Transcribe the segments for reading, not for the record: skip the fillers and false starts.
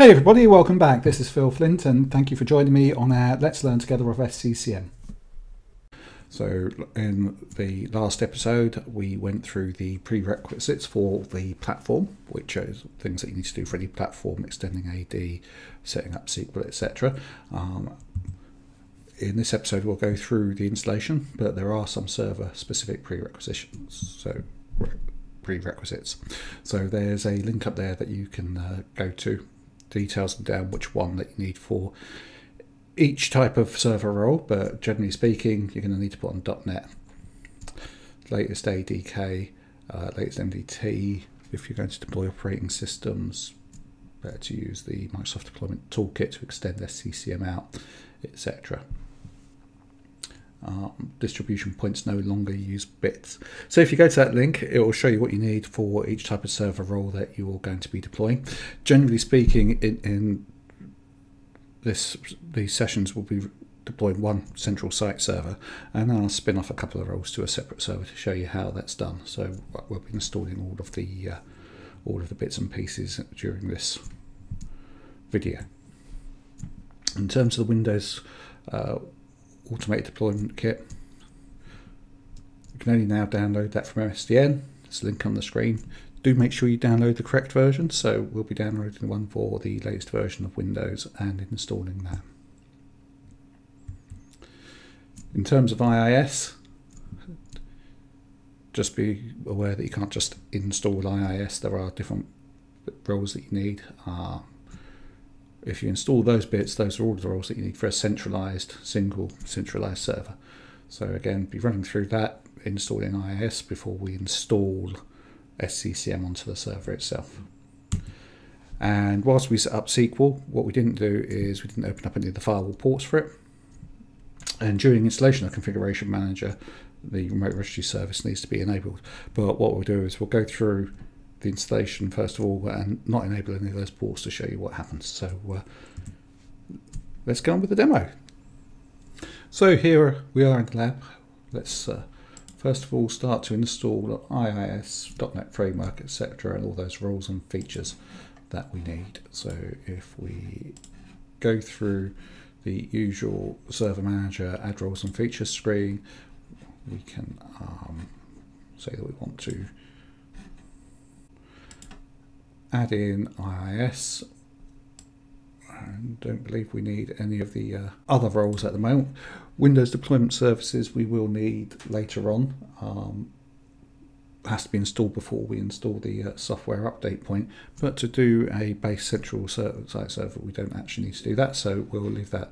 Hey everybody, welcome back. This is Phil Flint and thank you for joining me on our Let's Learn Together of SCCM. So in the last episode we went through the prerequisites for the platform, which are things that you need to do for any platform, extending AD, setting up SQL, etc. In this episode we'll go through the installation, but there are some server specific prerequisites. So there's a link up there that you can go to. Details down which one that you need for each type of server role, but generally speaking you're going to need to put on .NET, latest ADK, latest MDT. If you're going to deploy operating systems, better to use the Microsoft Deployment Toolkit to extend SCCM out, etc. Distribution points no longer use bits. So if you go to that link, it will show you what you need for each type of server role that you're going to be deploying. Generally speaking, in these sessions will be deploying one central site server, and then I'll spin off a couple of roles to a separate server to show you how that's done. So we'll be installing all of the bits and pieces during this video. In terms of the Windows Automated Deployment Kit, you can only now download that from MSDN. There's a link on the screen. Do make sure you download the correct version, so we'll be downloading the one for the latest version of Windows and installing that. In terms of IIS, just be aware that you can't just install IIS. There are different roles that you need. If you install those bits, those are all the roles that you need for a single centralized server. So again, be running through that, installing IIS before we install SCCM onto the server itself. And whilst we set up SQL, what we didn't do is we didn't open up any of the firewall ports for it. And during installation of Configuration Manager, the remote registry service needs to be enabled. But what we'll do is we'll go through the installation first of all and not enable any of those ports to show you what happens. So let's go on with the demo. So here we are in the lab. Let's first of all start to install IIS, .NET Framework, etc., and all those roles and features that we need. So if we go through the usual Server Manager, Add Roles and Features screen, we can say that we want to add in IIS. I don't believe we need any of the other roles at the moment. Windows Deployment Services we will need later on. Has to be installed before we install the software update point, but to do a base central site server we don't actually need to do that, so we'll leave that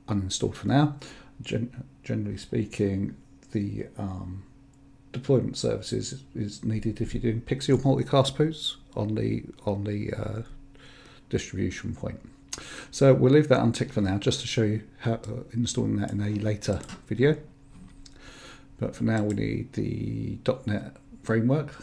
uninstalled for now. Generally speaking, the deployment services is needed if you're doing Pixel multicast boots on the distribution point. So we'll leave that unticked for now, just to show you how installing that in a later video. But for now we need the .NET Framework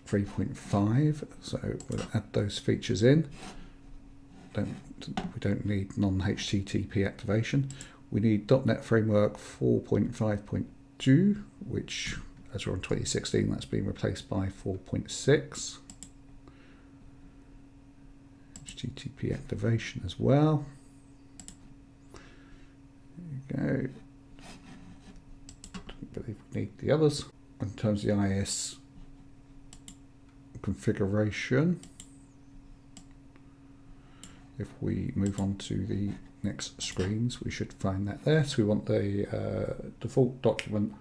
3.5, so we'll add those features in. We don't need non-HTTP activation. We need .NET Framework 4.5.2, which, as we're on 2016, that's been replaced by 4.6. HTTP activation as well. There you go. Don't believe we need the others. In terms of the IIS configuration, if we move on to the next screens, we should find that there. So we want the default document.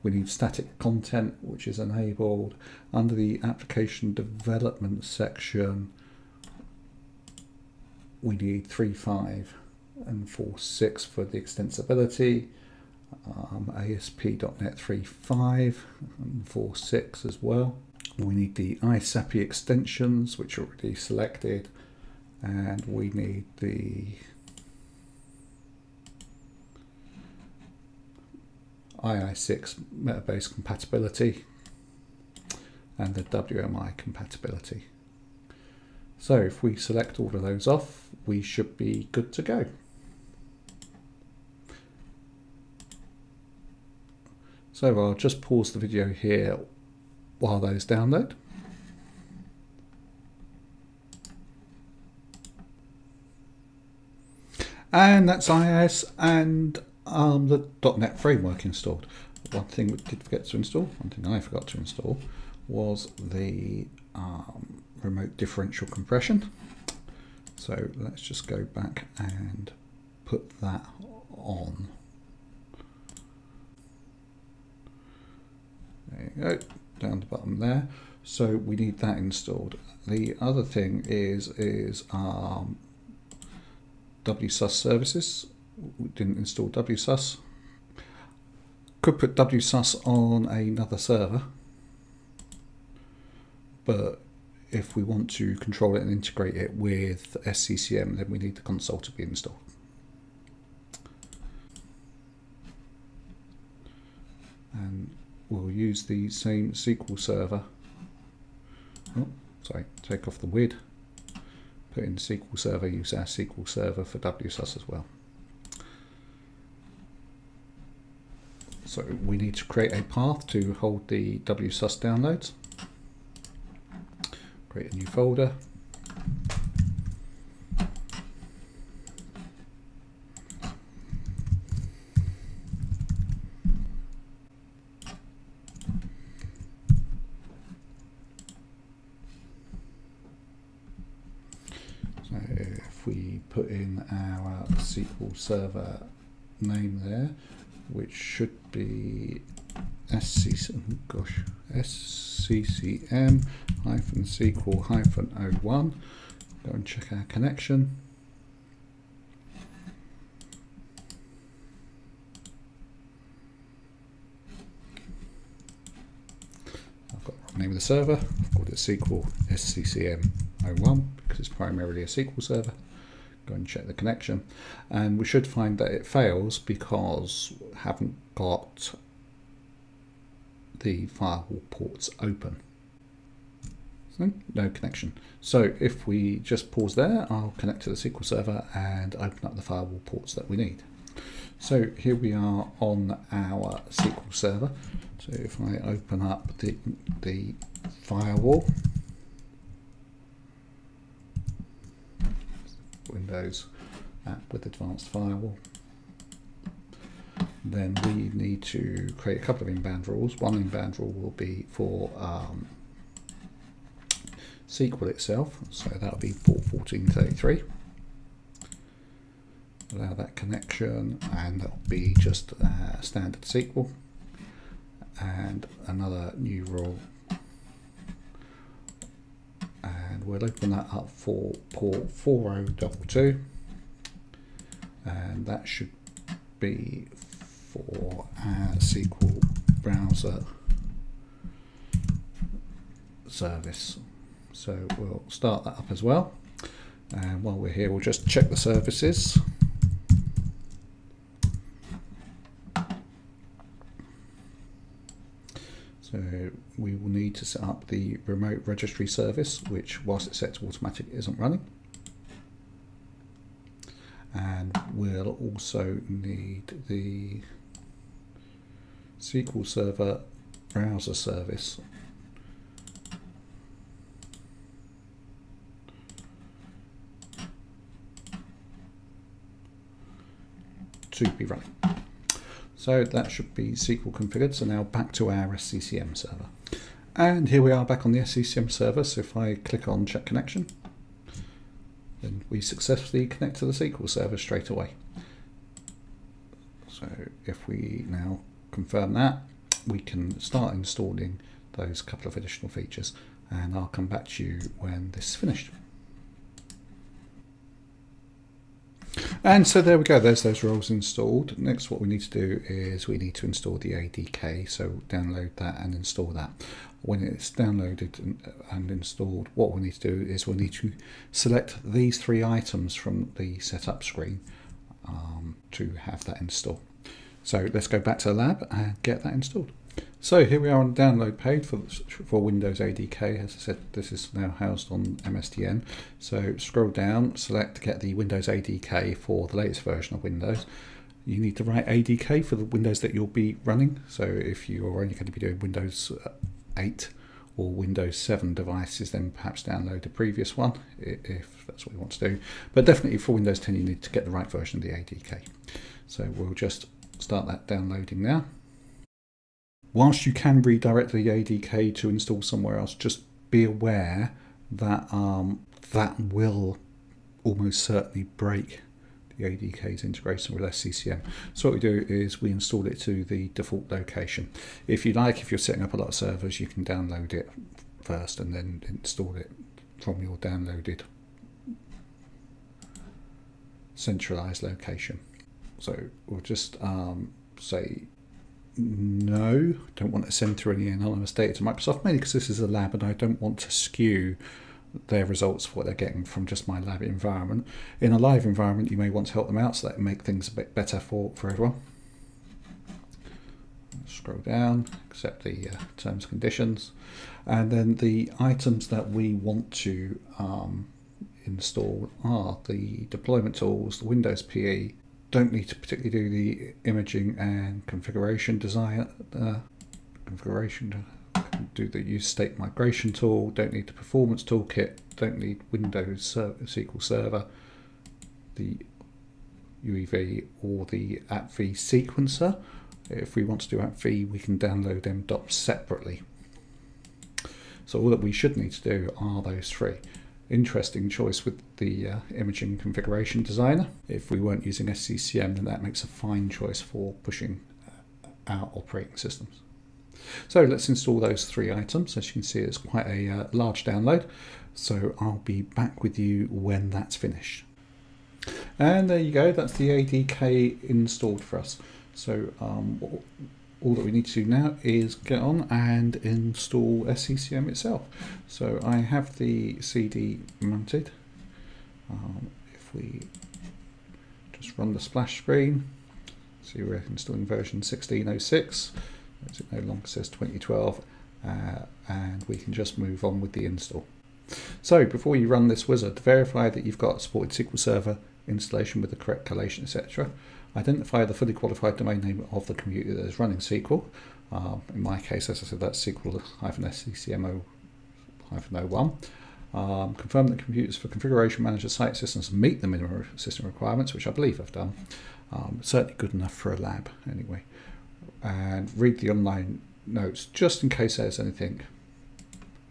We need static content, which is enabled. Under the application development section, we need 3.5 and 4.6 for the extensibility. ASP.NET 3.5 and 4.6 as well. We need the ISAPI extensions, which are already selected, and we need the II6 Metabase compatibility and the WMI compatibility. So if we select all of those off, we should be good to go. So I'll just pause the video here while those download. And that's IIS and the .NET framework installed. One thing we did forget to install, one thing I forgot to install, was the remote differential compression. So let's just go back and put that on. There you go, down the bottom there. So we need that installed. The other thing is WSUS services. We didn't install WSUS. Could put WSUS on another server, but if we want to control it and integrate it with SCCM, then we need the console to be installed. And we'll use the same SQL server. Oh, sorry, take off the WID. Put in SQL server, use our SQL server for WSUS as well. So we need to create a path to hold the WSUS downloads. Create a new folder. So if we put in our SQL server name there, which should be SCCM-SQL-01. Go and check our connection. I've got the wrong name of the server. I've called it SQL SCCM-01 because it's primarily a SQL server. Go and check the connection, and we should find that it fails because we haven't got the firewall ports open. So no connection. So if we just pause there, I'll connect to the SQL server and open up the firewall ports that we need. So here we are on our SQL server. So if I open up the firewall, Windows app with advanced firewall, then we need to create a couple of inbound rules. One inbound rule will be for SQL itself, so that'll be port 1433. Allow that connection, and that'll be just standard SQL. And another new rule, and we'll open that up for port 4022, and that should be for our SQL browser service. So we'll start that up as well, and while we're here we'll just check the services. So we will need to set up the remote registry service, which whilst it's set to automatic isn't running. And we'll also need the SQL Server browser service to be running. So that should be SQL configured. So now back to our SCCM server. And here we are back on the SCCM server. So if I click on check connection, then we successfully connect to the SQL server straight away. So if we now confirm that, we can start installing those couple of additional features, and I'll come back to you when this is finished. And so there we go, there's those roles installed. Next, what we need to do is we need to install the ADK, so download that and install that. When it's downloaded and installed, what we need to do is we need to select these three items from the setup screen to have that installed. So let's go back to the lab and get that installed. So here we are on the download page for Windows ADK. As I said, this is now housed on MSDN. So scroll down, select to get the Windows ADK for the latest version of Windows. You need to write ADK for the Windows that you'll be running. So if you're only going to be doing Windows 8 or Windows 7 devices, then perhaps download the previous one if that's what you want to do. But definitely for Windows 10 you need to get the right version of the ADK. So we'll just start that downloading now. Whilst you can redirect the ADK to install somewhere else, just be aware that that will almost certainly break the ADK's integration with SCCM. So what we do is we install it to the default location. If you like, if you're setting up a lot of servers, you can download it first and then install it from your downloaded centralized location. So we'll just say no, don't want to send through any anonymous data to Microsoft, mainly because this is a lab and I don't want to skew their results for what they're getting from just my lab environment. In a live environment you may want to help them out so that will make things a bit better for everyone. Scroll down, accept the terms and conditions, and then the items that we want to install are the deployment tools, the Windows PE. Don't need to particularly do the imaging and configuration design configuration. Do the use state migration tool, don't need the performance toolkit, don't need Windows SQL Server, the UEV or the AppV sequencer. If we want to do AppV, we can download them separately. So all that we should need to do are those three. Interesting choice with the imaging configuration designer. If we weren't using SCCM, then that makes a fine choice for pushing our operating systems. So let's install those three items. As you can see, it's quite a large download. So I'll be back with you when that's finished. And there you go, that's the ADK installed for us. So all that we need to do now is get on and install SCCM itself. So I have the CD mounted. If we just run the splash screen, see we're installing version 16.06. As it no longer says 2012, and we can just move on with the install. So before you run this wizard, verify that you've got supported SQL Server installation with the correct collation, etc. Identify the fully qualified domain name of the computer that is running SQL. In my case, as I said, that's SQL-SCCM-01. Confirm that computers for configuration manager site systems meet the minimum system requirements, which I believe I've done. Certainly good enough for a lab anyway. And read the online notes just in case there's anything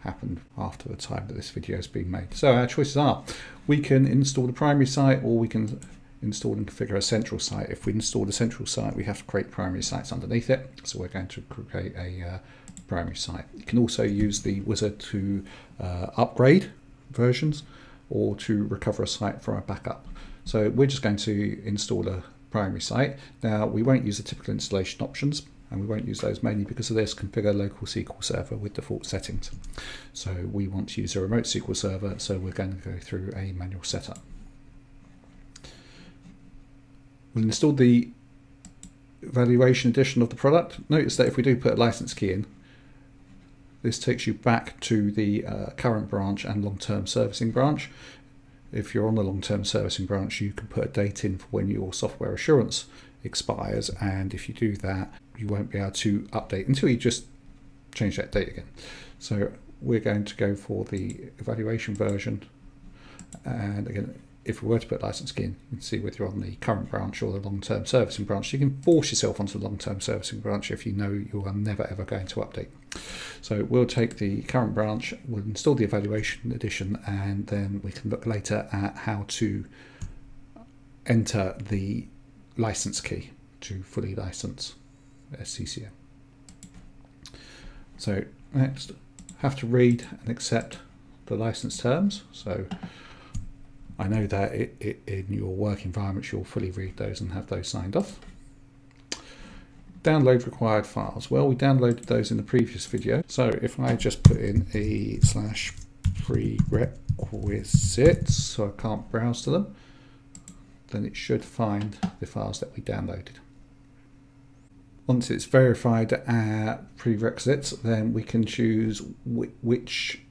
happened after the time that this video has been made. So our choices are, we can install the primary site or we can install and configure a central site. If we install the central site, we have to create primary sites underneath it. So we're going to create a primary site. You can also use the wizard to upgrade versions or to recover a site from a backup. So we're just going to install a primary site. Now we won't use the typical installation options, and we won't use those mainly because of this: configure local SQL Server with default settings. So we want to use a remote SQL Server, so we're going to go through a manual setup. We'll install the evaluation edition of the product. Notice that if we do put a license key in, this takes you back to the current branch and long-term servicing branch. If you're on the long-term servicing branch, you can put a date in for when your software assurance expires, and if you do that, you won't be able to update until you just change that date again. So we're going to go for the evaluation version, and again, if we were to put license key in, you can see whether you're on the current branch or the long-term servicing branch. You can force yourself onto the long-term servicing branch if you know you are never ever going to update. So we'll take the current branch, we'll install the evaluation edition, and then we can look later at how to enter the license key to fully license SCCM. So next, have to read and accept the license terms. So I know that in your work environments you'll fully read those and have those signed off. Download required files. Well, we downloaded those in the previous video. So if I just put in a /prerequisites, so I can't browse to them, then it should find the files that we downloaded. Once it's verified our prerequisites, then we can choose which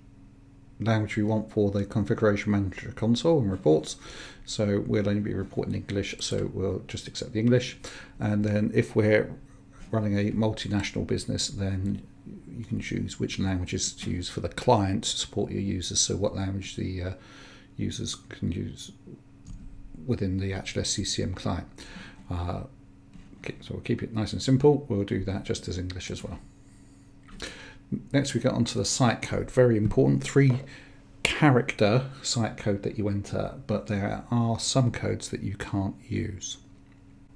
language we want for the configuration manager console and reports. So we'll only be reporting English, so we'll just accept the English. And then if we're running a multinational business, then you can choose which languages to use for the client to support your users, so what language the users can use within the actual SCCM client. So we'll keep it nice and simple. We'll do that just as English as well. Next we get onto the site code. Very important, 3-character site code that you enter, but there are some codes that you can't use.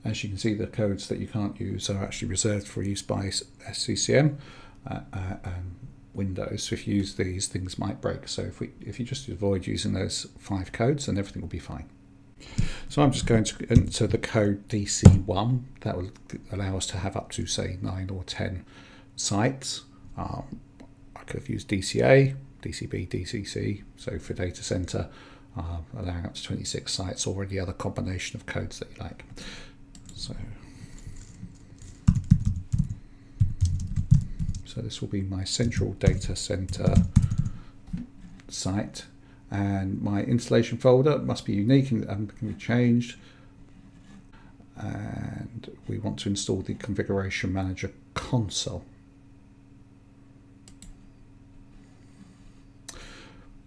As you can see, the codes that you can't use are actually reserved for use by SCCM and Windows. So if you use these, things might break. So if you just avoid using those 5 codes, then everything will be fine. So I'm just going to enter the code DC1. That will allow us to have up to, say, 9 or 10 sites. I could have used DCA, DCB, DCC, so for data center, allowing up to 26 sites, or any other combination of codes that you like. So this will be my central data center site, and my installation folder must be unique and can be changed. And we want to install the Configuration Manager console.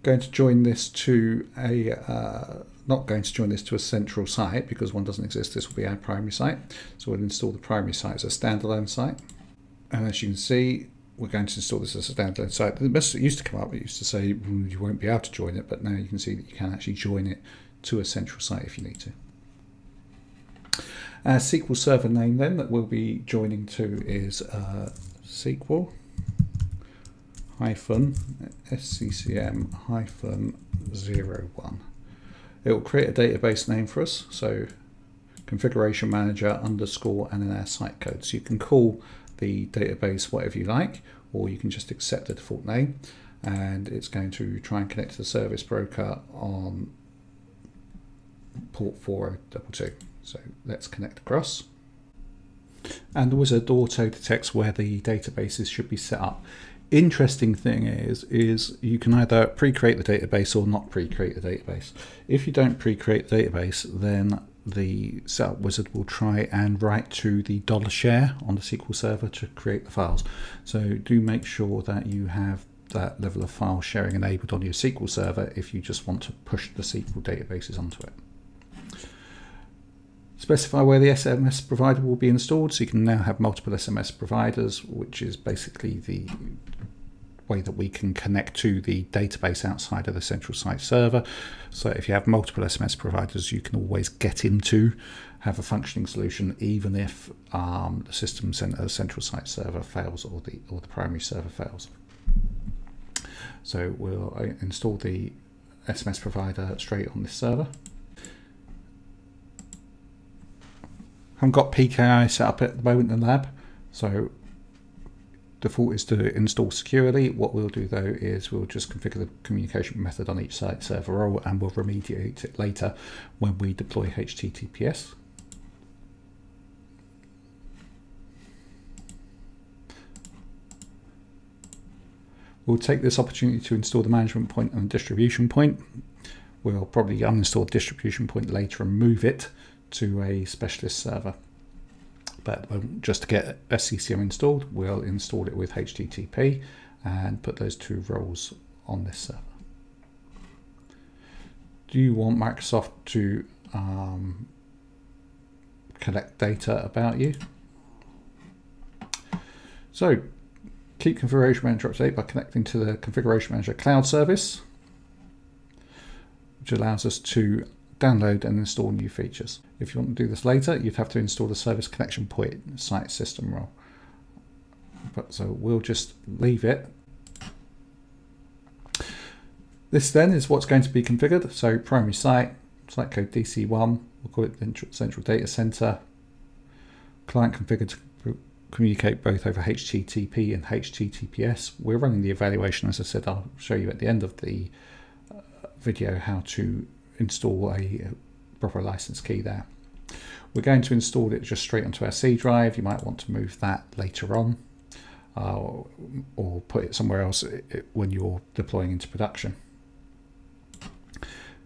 Going to join this to not going to join this to a central site because one doesn't exist. This will be our primary site. So we'll install the primary site as a standalone site. And as you can see, we're going to install this as a standalone site. The message that used to come up, it used to say you won't be able to join it, but now you can see that you can actually join it to a central site if you need to. Our SQL Server name then that we'll be joining to is SQL SCCM-01. It will create a database name for us, so configuration manager underscore and then our site code. So you can call the database whatever you like, or you can just accept the default name, and it's going to try and connect to the service broker on port 4022. So let's connect across. And the wizard auto detects where the databases should be set up. Interesting thing is you can either pre-create the database or not pre-create the database. If you don't pre-create the database, then the setup wizard will try and write to the $share on the SQL Server to create the files. So do make sure that you have that level of file sharing enabled on your SQL Server if you just want to push the SQL databases onto it. Specify where the SMS provider will be installed, so you can now have multiple SMS providers, which is basically the way that we can connect to the database outside of the central site server. So if you have multiple SMS providers, you can always get into have a functioning solution, even if the system central site server fails or the primary server fails. So we'll install the SMS provider straight on this server. I've got PKI set up at the moment in the lab, so default is to install securely. What we'll do though is we'll just configure the communication method on each site server role, and we'll remediate it later when we deploy HTTPS. We'll take this opportunity to install the management point and the distribution point. We'll probably uninstall the distribution point later and move it to a specialist server. But just to get SCCM installed, we'll install it with HTTP and put those 2 roles on this server. Do you want Microsoft to collect data about you? So keep Configuration Manager up to date by connecting to the Configuration Manager cloud service, which allows us to download and install new features. If you want to do this later, you'd have to install the service connection point site system role. So we'll just leave it. This then is what's going to be configured. So primary site code DC1, we'll call it the central data center. Client configured to communicate both over HTTP and HTTPS. We're running the evaluation, as I said. I'll show you at the end of the video how to install a proper license key there. We're going to install it just straight onto our C drive. You might want to move that later on or put it somewhere else when you're deploying into production.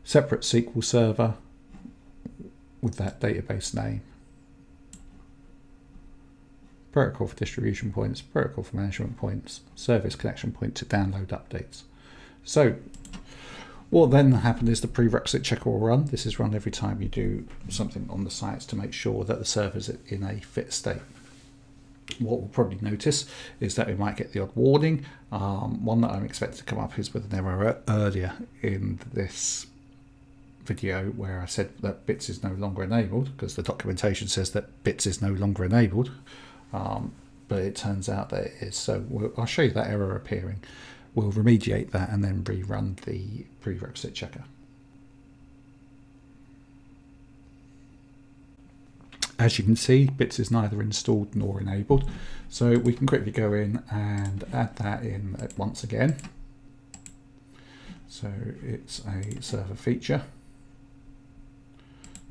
Separate SQL server with that database name. protocol for distribution points, protocol for management points, service connection point to download updates. So what then happened is the prerequisite checker will run. This is run every time you do something on the sites to make sure that the server's in a fit state. What we'll probably notice is that we might get the odd warning. One that I'm expecting to come up is with an error earlier in this video where I said that bits is no longer enabled, because the documentation says that bits is no longer enabled, but it turns out that it is. So I'll show you that error appearing. We'll remediate that and then rerun the prerequisite checker. As you can see, bits is neither installed nor enabled, so we can quickly go in and add that in once again. So it's a server feature.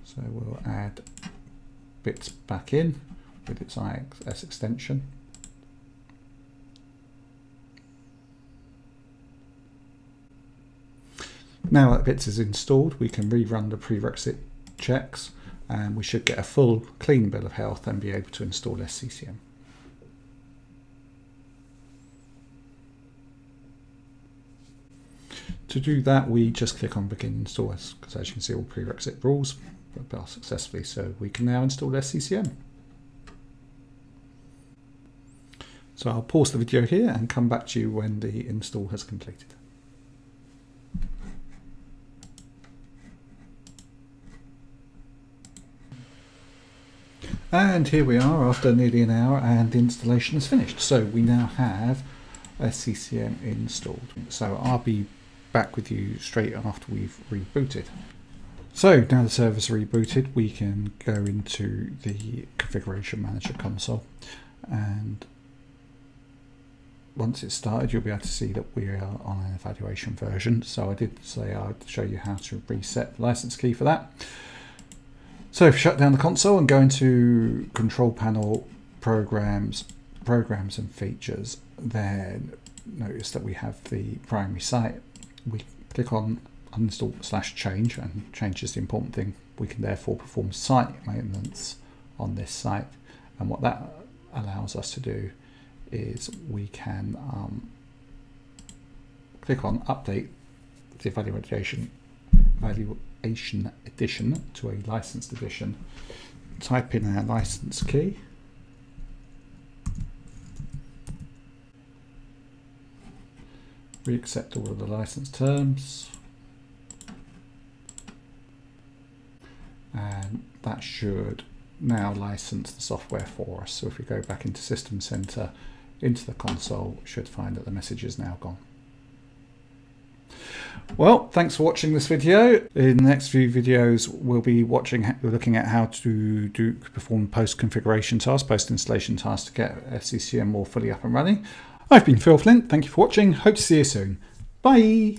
So we'll add bits back in with its IIS extension. Now that bits is installed, we can rerun the prerequisite checks and we should get a full clean bill of health and be able to install SCCM. To do that, we just click on begin install, because as you can see, all prerequisite rules passed successfully, so we can now install SCCM. So I'll pause the video here and come back to you when the install has completed. And here we are after nearly an hour and the installation is finished. So we now have SCCM installed. So I'll be back with you straight after we've rebooted. So now the server's rebooted, we can go into the Configuration Manager console, and once it's started you'll be able to see that we are on an evaluation version. So I did say I'd show you how to reset the license key for that. So if you shut down the console and go into Control Panel, Programs and Features, then notice that we have the primary site. We click on uninstall/change, and change is the important thing. We can therefore perform site maintenance on this site, and what that allows us to do is we can click on update the evaluation edition to a licensed edition, type in our license key, re-accept all of the license terms, and that should now license the software for us. So if we go back into System Center, into the console, we should find that the message is now gone. Well, thanks for watching this video. In the next few videos, we'll be looking at how to perform post-configuration tasks, post-installation tasks to get SCCM more fully up and running. I've been Phil Flint. Thank you for watching. Hope to see you soon. Bye.